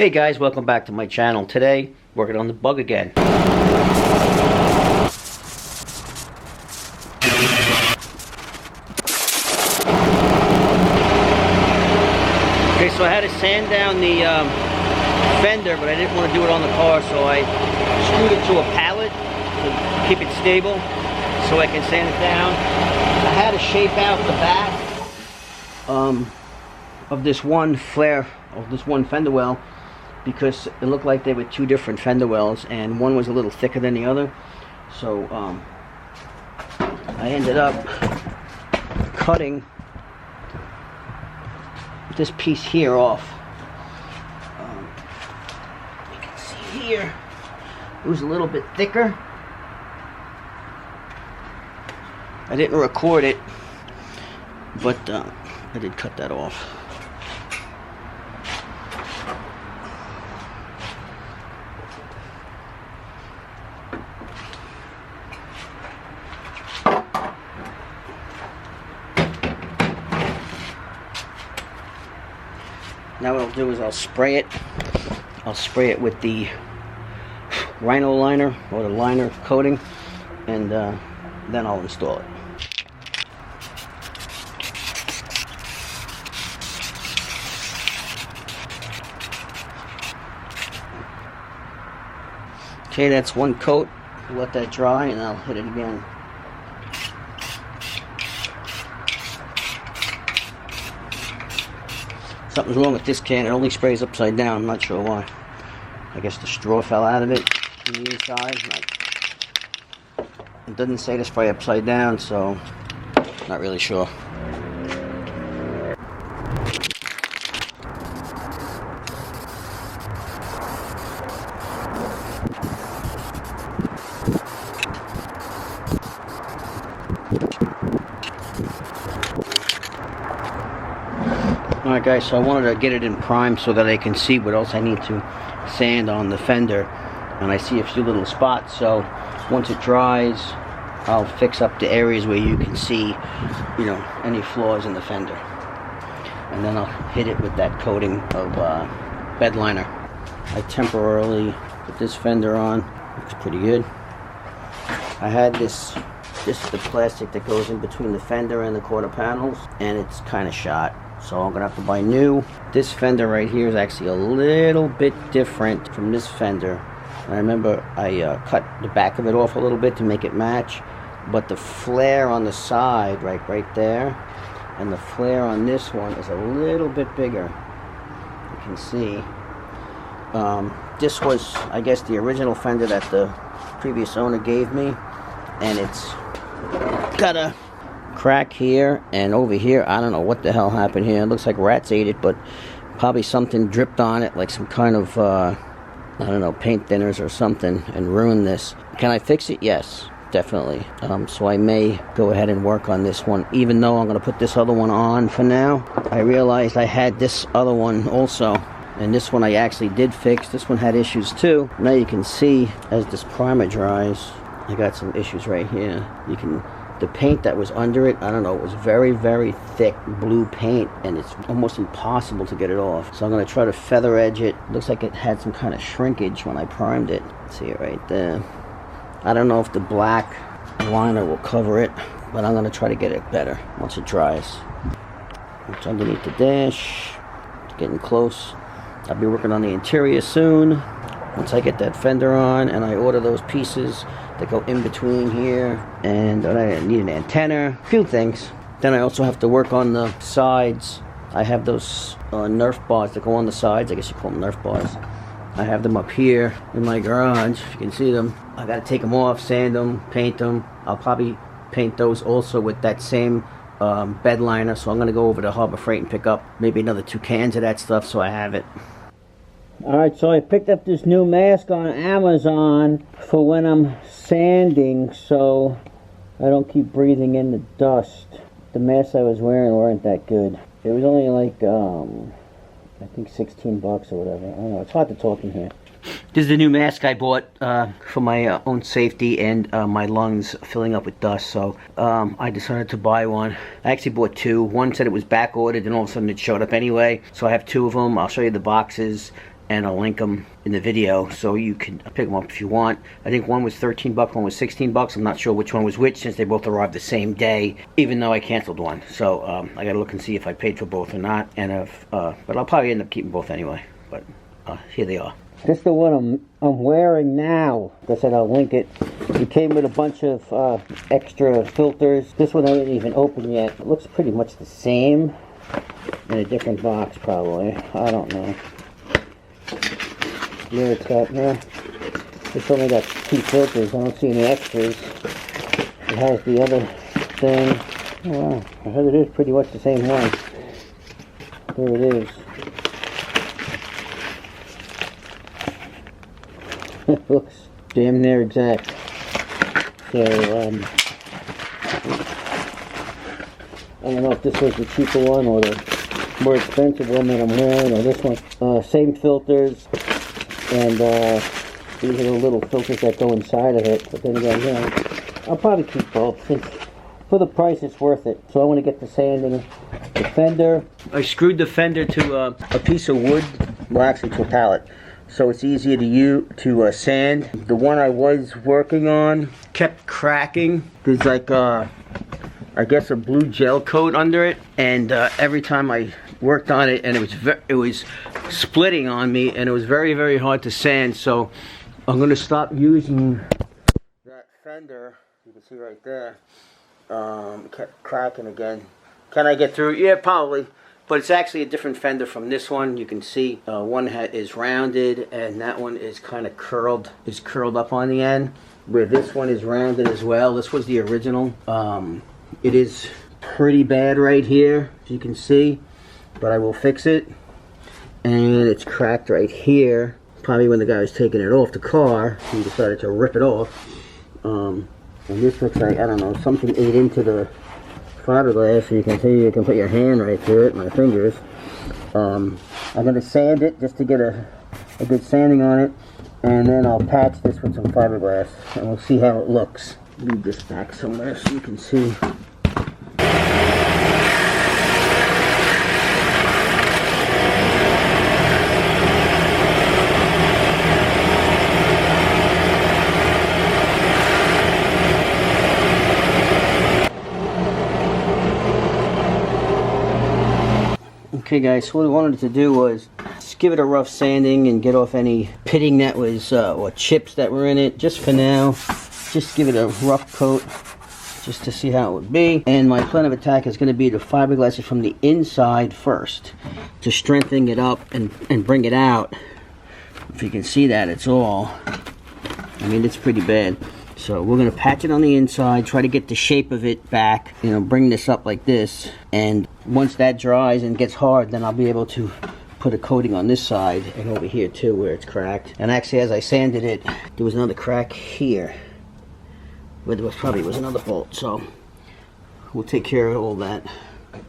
Hey guys, welcome back to my channel. Today, working on the bug again. Okay, so I had to sand down the fender, but I didn't want to do it on the car, so I screwed it to a pallet to keep it stable so I can sand it down. I had to shape out the back of this one flare, of this one fender well, because it looked like they were two different fender wells and one was a little thicker than the other. So I ended up cutting this piece here off. You can see here it was a little bit thicker. I didn't record it, but I did cut that off. Now what I'll do is I'll spray it. I'll spray it with the rhino liner or the liner coating, and then I'll install it. Okay, that's one coat. Let that dry and I'll hit it again. Something's wrong with this can. It only sprays upside down. I'm not sure why. I guess the straw fell out of it on the inside. It doesn't say to spray upside down, so not really sure. Alright guys, so I wanted to get it in prime so that I can see what else I need to sand on the fender, and I see a few little spots, so once it dries I'll fix up the areas where you can see, you know, any flaws in the fender, and then I'll hit it with that coating of bed liner. I temporarily put this fender on. Looks pretty good. I had this is the plastic that goes in between the fender and the quarter panels, and it's kind of shot, so I'm gonna have to buy new. This fender right here is actually a little bit different from this fender. And I remember I cut the back of it off a little bit to make it match, but the flare on the side, right there, and the flare on this one is a little bit bigger. You can see. This was, I guess, the original fender that the previous owner gave me, and it's got a crack here and over here. I don't know what the hell happened here. It looks like rats ate it, but probably something dripped on it, like some kind of I don't know, paint thinners or something, and ruined this. Can I fix it? Yes, definitely. So I may go ahead and work on this one, even though I'm going to put this other one on for now. I realized I had this other one also, and this one I actually did fix. This one had issues too. Now you can see as this primer dries, I got some issues right here. You can, the paint that was under it, I don't know, it was very, very thick blue paint, and it's almost impossible to get it off. So I'm going to try to feather edge it. Looks like it had some kind of shrinkage when I primed it. See it right there. I don't know if the black liner will cover it, but I'm going to try to get it better once it dries. It's underneath the dash. It's getting close. I'll be working on the interior soon. Once I get that fender on and I order those pieces that go in between here, and I need an antenna, a few things. Then I also have to work on the sides. I have those Nerf bars that go on the sides. I guess you call them Nerf bars. I have them up here in my garage, if you can see them. I gotta take them off, sand them, paint them. I'll probably paint those also with that same bed liner, so I'm gonna go over to Harbor Freight and pick up maybe another 2 cans of that stuff so I have it. Alright, so I picked up this new mask on Amazon for when I'm sanding, so I don't keep breathing in the dust. The masks I was wearing weren't that good. It was only like, I think 16 bucks or whatever. I don't know, it's hard to talk in here. This is the new mask I bought for my own safety and my lungs filling up with dust, so I decided to buy one. I actually bought 2. One said it was back ordered, and all of a sudden it showed up anyway, so I have 2 of them. I'll show you the boxes. and I'll link them in the video so you can pick them up if you want. I think one was 13 bucks, one was 16 bucks. I'm not sure which one was which since they both arrived the same day, even though I canceled one. So I gotta look and see if I paid for both or not, and if but I'll probably end up keeping both anyway. But here they are. This is the one I'm wearing now. Like I said, I'll link it. It came with a bunch of extra filters. This one I didn't even open yet. It looks pretty much the same in a different box, probably. I don't know. There it's got there. It's only got 2 filters. I don't see any extras. It has the other thing. Oh wow, I heard it is pretty much the same one. There it is. It looks damn near exact. So, I don't know if this was the cheaper one or the more expensive one that I'm wearing, or this one. Same filters, and these are the little filters that go inside of it. But then again, you know, I'll probably keep both. Since for the price, it's worth it. So I want to get the sanding, the fender. I screwed the fender to a piece of wood, well actually to a pallet. So it's easier to sand. The one I was working on kept cracking. There's like I guess a blue gel coat under it, and every time I worked on it, and it was splitting on me, and it was very, very hard to sand. So I'm gonna stop using that fender. You can see right there. It kept cracking again. Can I get through? Yeah, probably. But it's actually a different fender from this one. You can see one is rounded, and that one is kind of curled up on the end, where this one is rounded as well. This was the original. It is pretty bad right here, as you can see, but I will fix it. And it's cracked right here. Probably when the guy was taking it off the car, he decided to rip it off. And this looks like, I don't know, something ate into the fiberglass, so you can see you can put your hand right through it, my fingers. I'm going to sand it just to get a good sanding on it, and then I'll patch this with some fiberglass, and we'll see how it looks. Leave this back somewhere so you can see. Okay guys, so what I wanted to do was just give it a rough sanding and get off any pitting that was, or chips that were in it, just for now. Just give it a rough coat, just to see how it would be. And my plan of attack is going to be to fiberglass it from the inside first, to strengthen it up and bring it out. If you can see that, it's all, I mean, it's pretty bad. So we're going to patch it on the inside, try to get the shape of it back, you know, bring this up like this. And once that dries and gets hard, then I'll be able to put a coating on this side and over here too where it's cracked. And actually, as I sanded it, there was another crack here where there was another bolt. So we'll take care of all that.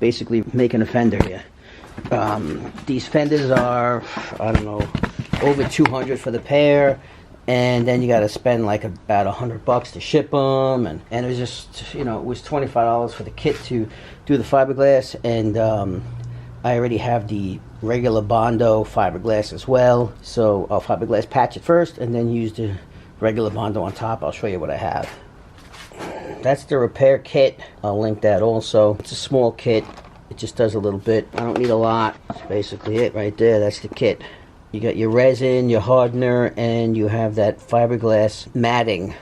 Basically making a fender here. These fenders are, I don't know, over 200 for the pair. And then you got to spend like about $100 to ship them, and it was just, you know, it was $25 for the kit to do the fiberglass, and I already have the regular Bondo fiberglass as well, so I'll fiberglass patch it first and then use the regular Bondo on top. I'll show you what I have. That's the repair kit. I'll link that also. It's a small kit. It just does a little bit. I don't need a lot. That's basically it right there. That's the kit. You got your resin, your hardener, and you have that fiberglass matting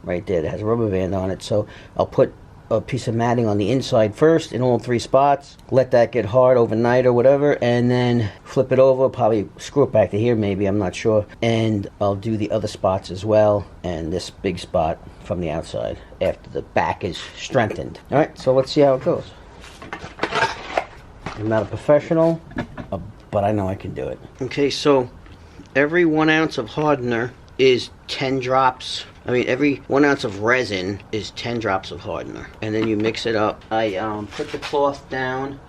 right there that has a rubber band on it. So I'll put a piece of matting on the inside first in all 3 spots, let that get hard overnight or whatever, and then flip it over, probably screw it back to here maybe, I'm not sure, and I'll do the other spots as well, and this big spot from the outside after the back is strengthened. Alright, so let's see how it goes. I'm not a professional, but I know I can do it. Okay, so every 1 ounce of hardener is 10 drops. I mean, every 1 ounce of resin is 10 drops of hardener. And then you mix it up. I put the cloth down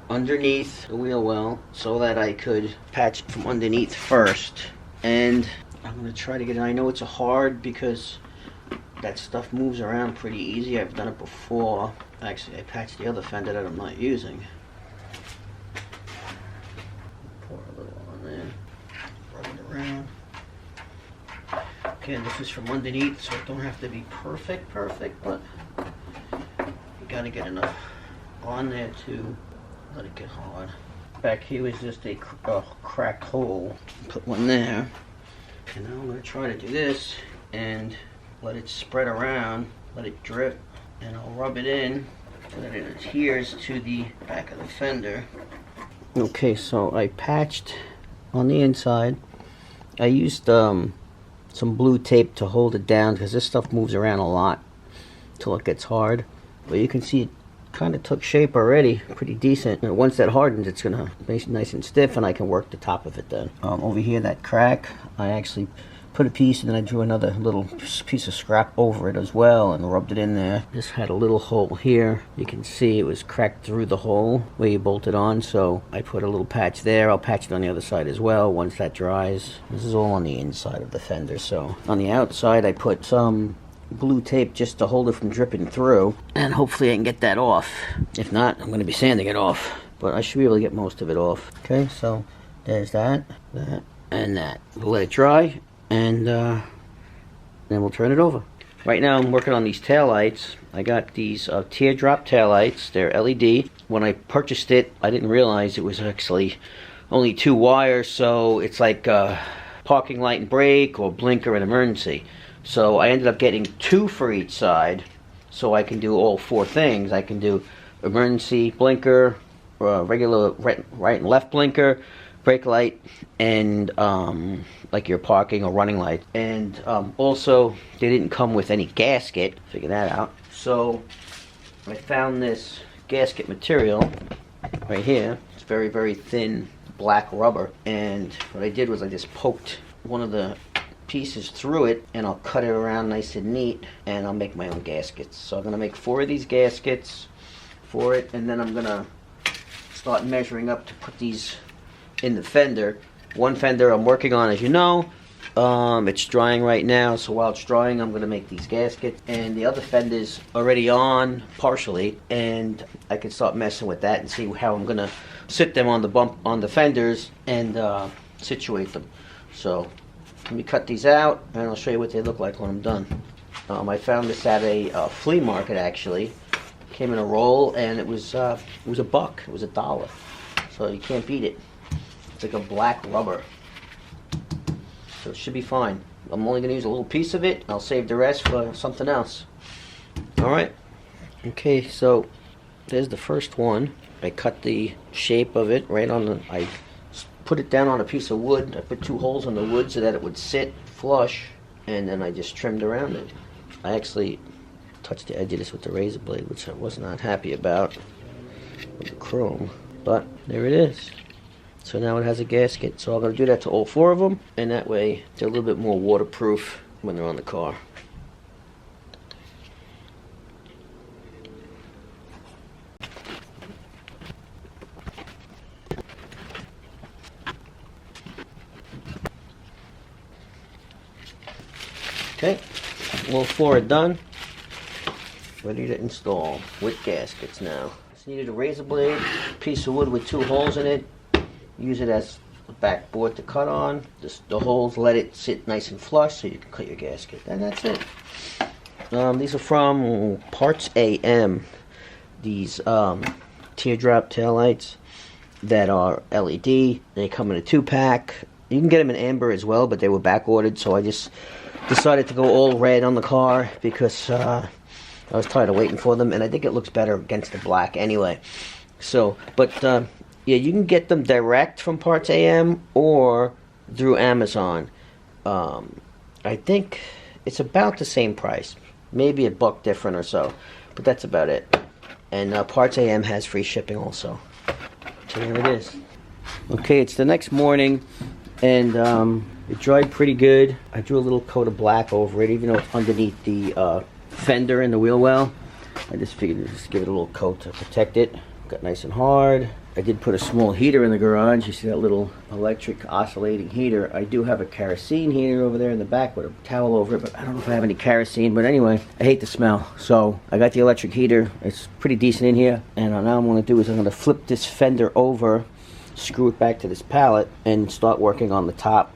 underneath the wheel well so that I could patch it from underneath first. And I'm gonna try to get it. I know it's hard because that stuff moves around pretty easy. I've done it before. Actually, I patched the other fender that I'm not using. Pour a little on there. Rub Again, this is from underneath, so it don't have to be perfect, but you gotta get enough on there to let it get hard. Back here was just a cracked hole. Put one there. And now I'm gonna try to do this and let it spread around, let it drip, and I'll rub it in so that it adheres to the back of the fender. Okay, so I patched on the inside. I used some blue tape to hold it down because this stuff moves around a lot until it gets hard. But you can see it kind of took shape already, pretty decent. And once that hardens, it's gonna be nice and stiff, and I can work the top of it then. Over here, that crack, I actually put a piece and then I drew another little piece of scrap over it as well and rubbed it in there. This had a little hole here. You can see it was cracked through the hole where you bolted on, so I put a little patch there. I'll patch it on the other side as well once that dries. This is all on the inside of the fender. So on the outside, I put some blue tape just to hold it from dripping through, and hopefully I can get that off. If not, I'm going to be sanding it off, but I should be able to get most of it off. Okay, so there's that, and that. We'll let it dry, and then we'll turn it over. Right now I'm working on these taillights. I got these teardrop taillights. They're LED. When I purchased it, I didn't realize it was actually only 2 wires, so it's like parking light and brake, or blinker and emergency. So I ended up getting 2 for each side, so I can do all 4 things. I can do emergency blinker, regular right and left blinker, brake light, and like your parking or running light. And also, they didn't come with any gasket. Figure that out. So I found this gasket material right here. It's very, very thin black rubber. And what I did was I just poked one of the pieces through it, and I'll cut it around nice and neat, and I'll make my own gaskets. So I'm gonna make 4 of these gaskets for it, and then I'm gonna start measuring up to put these in the fender. One fender I'm working on, as you know, it's drying right now, so while it's drying I'm gonna make these gaskets, and the other fender's already on partially, and I can start messing with that and see how I'm gonna sit them on the fenders and situate them. So let me cut these out, and I'll show you what they look like when I'm done. I found this at a flea market, actually. Came in a roll, and it was $1. It was $1, so you can't beat it. It's like a black rubber, so it should be fine. I'm only going to use a little piece of it. I'll save the rest for something else. All right. Okay, so there's the first one. I cut the shape of it right on the. I put it down on a piece of wood. I put 2 holes in the wood so that it would sit flush, and then I just trimmed around it. I actually touched the edge of this with the razor blade, which I was not happy about with the chrome, but there it is. So now it has a gasket. So I'm going to do that to all 4 of them, and that way they're a little bit more waterproof when they're on the car. Okay, all 4 are done. Ready to install with gaskets now. Just needed a razor blade, piece of wood with 2 holes in it. Use it as a backboard to cut on. Just the holes, let it sit nice and flush so you can cut your gasket. And that's it. These are from Parts AM. These teardrop taillights that are LED. They come in a 2-pack. You can get them in amber as well, but they were back ordered, so I just decided to go all red on the car because I was tired of waiting for them, and I think it looks better against the black anyway. So, but yeah, you can get them direct from Parts AM or through Amazon. I think it's about the same price, maybe $1 different or so, but that's about it. And Parts AM has free shipping also. So there it is. Okay, it's the next morning, and it dried pretty good. I drew a little coat of black over it, even though it's underneath the fender and the wheel well. I just figured to just give it a little coat to protect it. Got nice and hard. I did put a small heater in the garage. You see that little electric oscillating heater. I do have a kerosene heater over there in the back with a towel over it, but I don't know if I have any kerosene. But anyway, I hate the smell. So I got the electric heater. It's pretty decent in here. And now I'm going to do is I'm going to flip this fender over, screw it back to this pallet, and start working on the top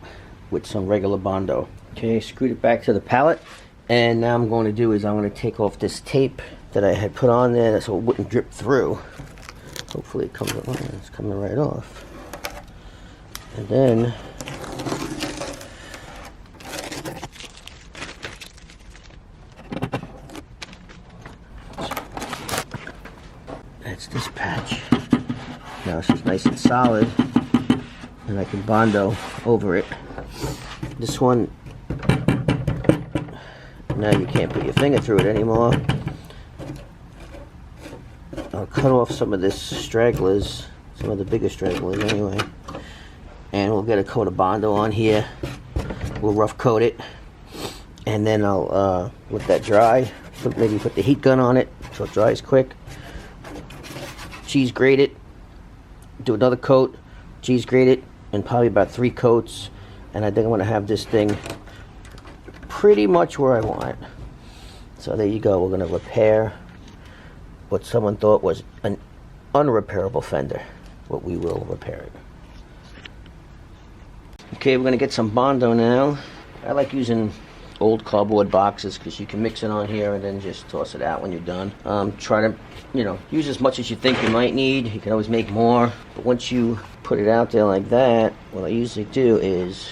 with some regular Bondo. Okay, screwed it back to the pallet, and now I'm going to do is I'm going to take off this tape that I had put on there so it wouldn't drip through. Hopefully it comes off. It's coming right off. And then that's this patch. Now it's just nice and solid, and I can Bondo over it. This one, now you can't put your finger through it anymore. I'll cut off some of this stragglers, some of the bigger stragglers anyway, and we'll get a coat of Bondo on here. We'll rough coat it, and then I'll let that dry. Maybe put the heat gun on it so it dries quick. Cheese grate it, do another coat, cheese grate it, and probably about 3 coats. And I think I'm going to have this thing pretty much where I want it. So there you go. We're going to repair what someone thought was an unrepairable Fender. But we will repair it. Okay, we're going to get some Bondo now. I like using old cardboard boxes because you can mix it on here and then just toss it out when you're done. Try to, use as much as you think you might need. You can always make more. But once you put it out there like that, what I usually do is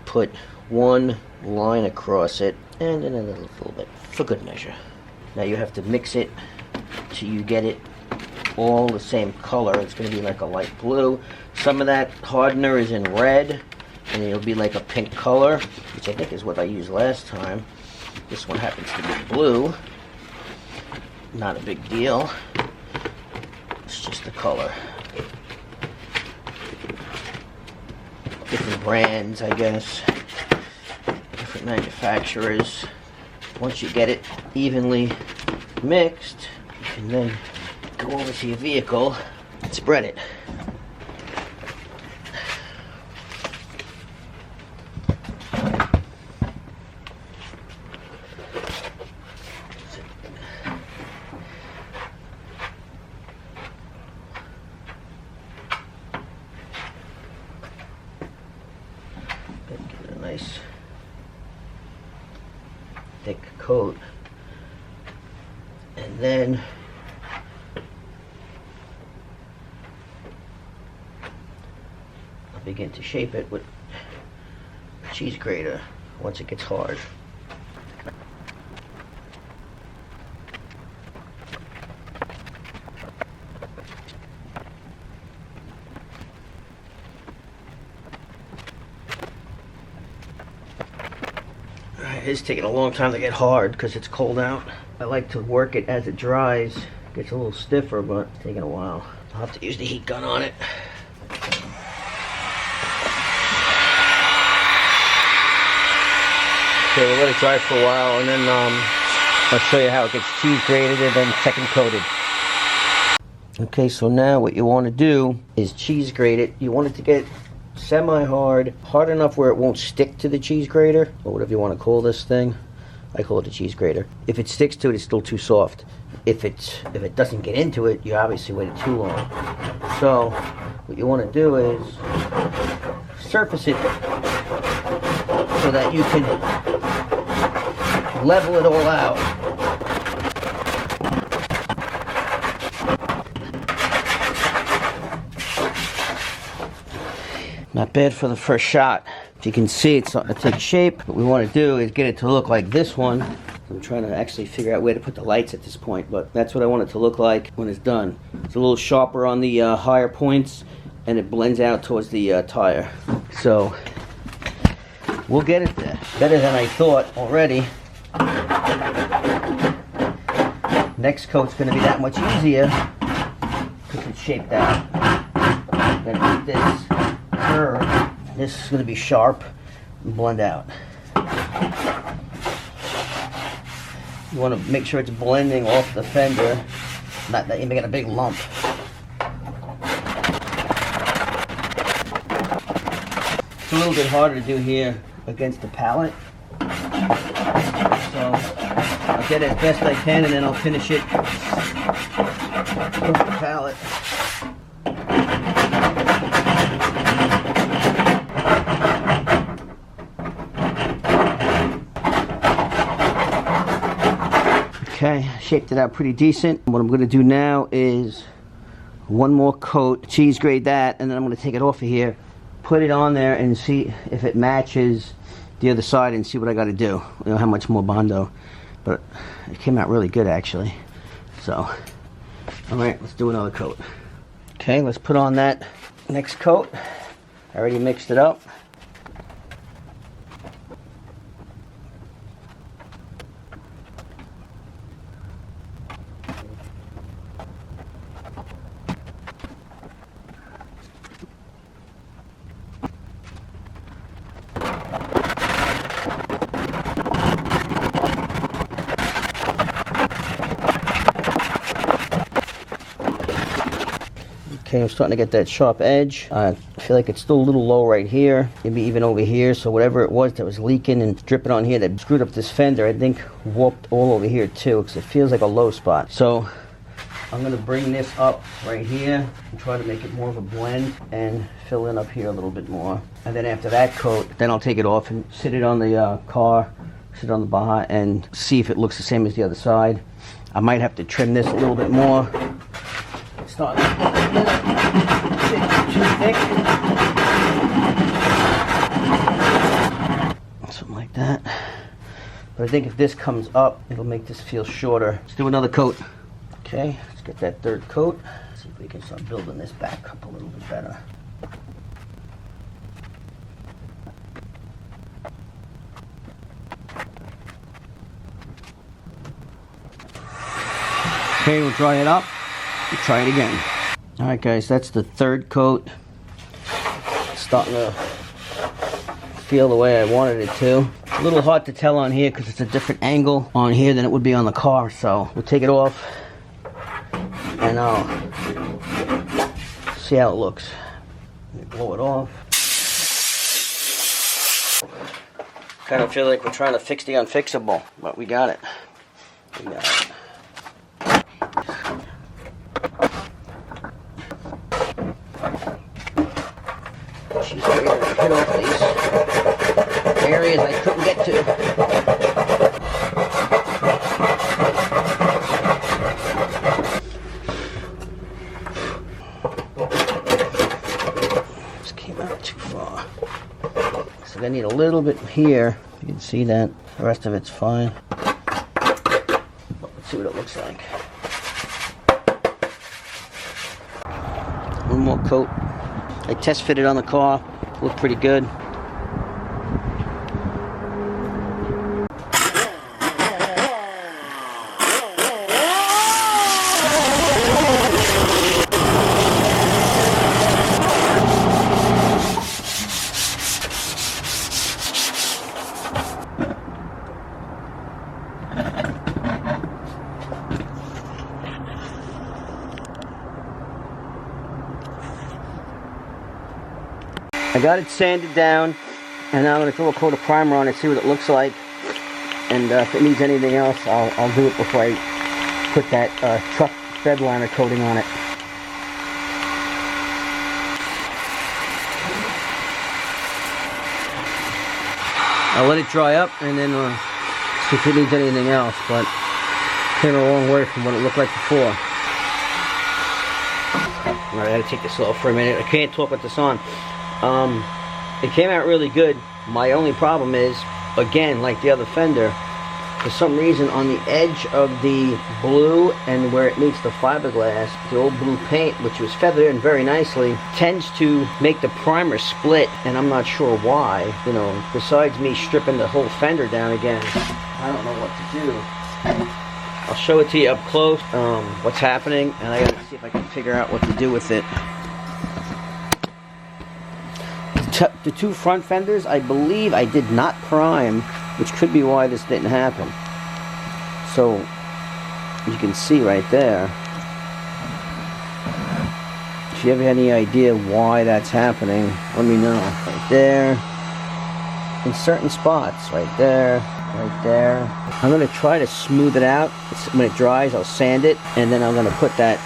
put one line across it and then a little bit for good measure. Now you have to mix it till you get it all the same color. It's going to be like a light blue. Some of that hardener is in red, and it'll be like a pink color, which I think is what I used last time. This one happens to be blue. Not a big deal. It's just the color. Different brands, I guess. Different manufacturers. Once you get it evenly mixed, you can then go over to your vehicle and spread it. Give it a nice thick coat, and then I'll begin to shape it with a cheese grater once it gets hard. It is taking a long time to get hard because it's cold out. I like to work it as it dries. It gets a little stiffer, but it's taking a while. I'll have to use the heat gun on it. Okay, we'll let it dry for a while, and then I'll show you how it gets cheese grated and then second coated. Okay, so now what you want to do is cheese grate it. You want it to get semi-hard, hard enough where it won't stick to the cheese grater, or whatever you want to call this thing. I call it a cheese grater. If it sticks to it, it's still too soft. If it doesn't get into it, you obviously waited too long. So what you want to do is surface it so that you can level it all out. Not bad for the first shot. If you can see, it's starting to take shape. What we want to do is get it to look like this one. I'm trying to actually figure out where to put the lights at this point, but that's what I want it to look like when it's done. It's a little sharper on the higher points, and it blends out towards the tire. So we'll get it there. Better than I thought already. Next coat's going to be that much easier because it's shaped out. Then with this curve, this is going to be sharp and blend out. You want to make sure it's blending off the fender, not that you make a big lump. It's a little bit harder to do here against the pallet. So I'll get it as best I can, and then I'll finish it with the pallet. Okay, shaped it out pretty decent. What I'm going to do now is one more coat, cheese grade that, and then I'm going to take it off of here, put it on there, and see if it matches the other side, and see what I got to do. You know how much more Bondo, but it came out really good actually. So, all right, let's do another coat. Okay, let's put on that next coat. I already mixed it up. Okay, I'm starting to get that sharp edge. I feel like it's still a little low right here, maybe even over here. So whatever it was that was leaking and dripping on here that screwed up this fender, I think warped all over here too, because it feels like a low spot. So I'm going to bring this up right here and try to make it more of a blend and fill in up here a little bit more. And then after that coat, then I'll take it off and sit it on the car, sit on the Baja, and see if it looks the same as the other side. I might have to trim this a little bit more. Starting to get a bit too thick. Something like that. But I think if this comes up, it'll make this feel shorter. Let's do another coat. Okay, let's get that third coat. See if we can start building this back up a little bit better. Okay, we'll dry it up. Try it again. Alright guys, that's the third coat. It's starting to feel the way I wanted it to. A little hard to tell on here because it's a different angle on here than it would be on the car. So we'll take it off and I'll see how it looks. Let me blow it off. Kind of feel like we're trying to fix the unfixable, but we got it. We got it. She's ready to hit off these areas I couldn't get to. This came out too far. So I need a little bit here. You can see that. The rest of it's fine. Let's see what it looks like. One more coat. I test fitted on the car, looked pretty good. I got it sanded down, and now I'm going to throw a coat of primer on it, see what it looks like, and if it needs anything else, I'll do it before I put that truck bed liner coating on it. I'll let it dry up, and then see if it needs anything else, but it came a long way from what it looked like before. Alright, I gotta take this off for a minute. I can't talk with this on. It came out really good. My only problem is, again, like the other Fender, for some reason on the edge of the blue and where it meets the fiberglass, the old blue paint, which was feathered in very nicely, tends to make the primer split, and I'm not sure why. You know, besides me stripping the whole Fender down again, I don't know what to do. I'll show it to you up close, what's happening, and I gotta see if I can figure out what to do with it. The two front fenders, I believe I did not prime, which could be why this didn't happen. So, you can see right there. If you ever had any idea why that's happening, let me know. Right there, in certain spots, right there, right there. I'm going to try to smooth it out. When it dries, I'll sand it, and then I'm going to put that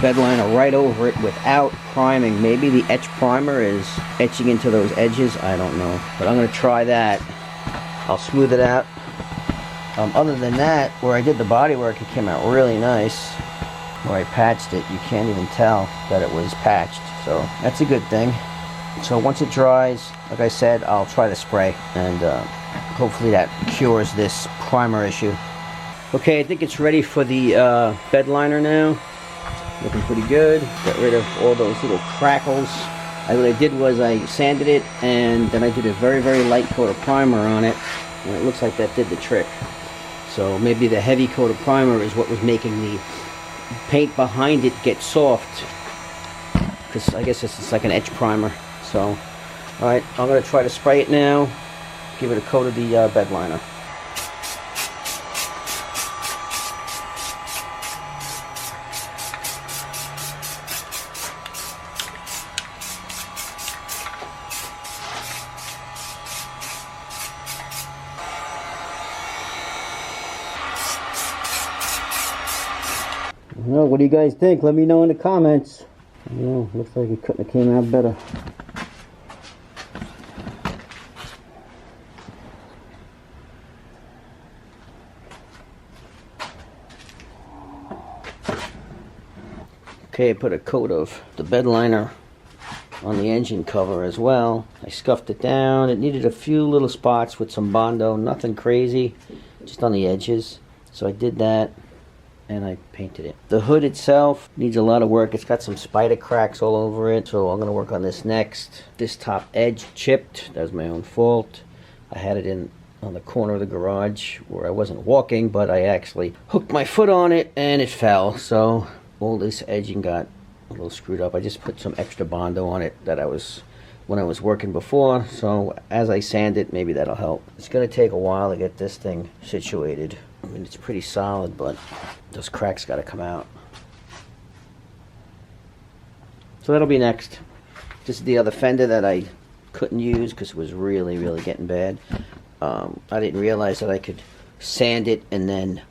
bed liner right over it without priming. Maybe the etch primer is etching into those edges, I don't know, but I'm going to try that. I'll smooth it out Other than that, where I did the body work, it came out really nice. Where I patched it, you can't even tell that it was patched, so that's a good thing. So once it dries, like I said, I'll try the spray, and hopefully that cures this primer issue. Okay, I think it's ready for the bed liner now. Looking pretty good. Got rid of all those little crackles. What I did was I sanded it, and then I did a very, very light coat of primer on it, and it looks like that did the trick. So maybe the heavy coat of primer is what was making the paint behind it get soft, because I guess this is like an etch primer. So, alright, I'm going to try to spray it now, give it a coat of the bed liner. Well, what do you guys think? Let me know in the comments. Yeah, looks like it couldn't have came out better. Okay, I put a coat of the bed liner on the engine cover as well. I scuffed it down. It needed a few little spots with some Bondo, nothing crazy, just on the edges. So I did that, and I painted it. The hood itself needs a lot of work. It's got some spider cracks all over it, so I'm going to work on this next. This top edge chipped. That was my own fault. I had it in on the corner of the garage where I wasn't walking, but I actually hooked my foot on it and it fell. So all this edging got a little screwed up. I just put some extra Bondo on it that when I was working before. So as I sand it, maybe that'll help. It's going to take a while to get this thing situated. I mean, it's pretty solid, but those cracks got to come out. So that'll be next. This is the other fender that I couldn't use because it was really, really getting bad. I didn't realize that I could sand it and then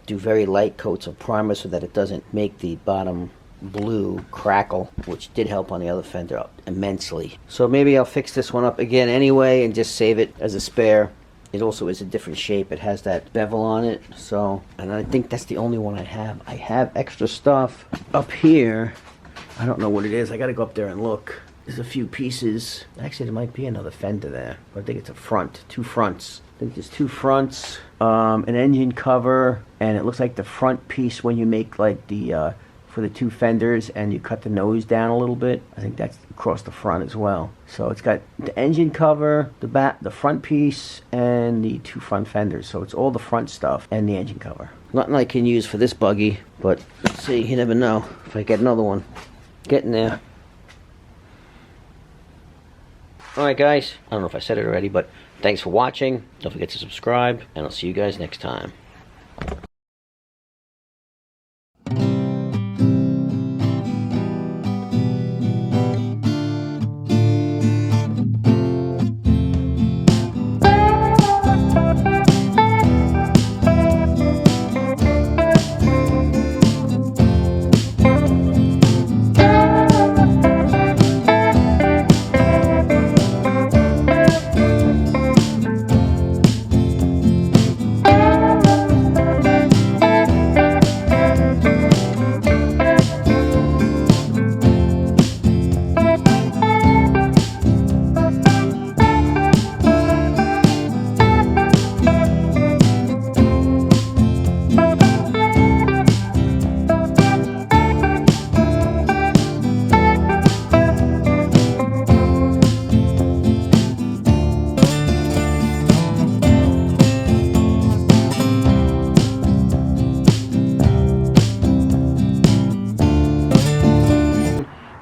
do very light coats of primer so that it doesn't make the bottom blue crackle, which did help on the other fender immensely. So maybe I'll fix this one up again anyway and just save it as a spare. It also is a different shape. It has that bevel on it. So, and I think that's the only one I have. I have extra stuff up here. I don't know what it is. I gotta go up there and look. There's a few pieces. Actually, there might be another fender there. But I think it's a front, two fronts. I think there's two fronts, an engine cover, and it looks like the front piece when you make like the for the two fenders and you cut the nose down a little bit. I think that's across the front as well. So it's got the engine cover, the front piece, and the two front fenders. So it's all the front stuff and the engine cover. Nothing I can use for this buggy, but let's see, you never know if I get another one. Getting there. Alright guys, I don't know if I said it already, but thanks for watching. Don't forget to subscribe, and I'll see you guys next time.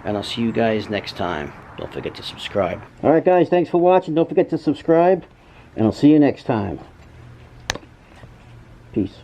And I'll see you guys next time. Don't forget to subscribe. Alright guys, thanks for watching. Don't forget to subscribe, and I'll see you next time. Peace.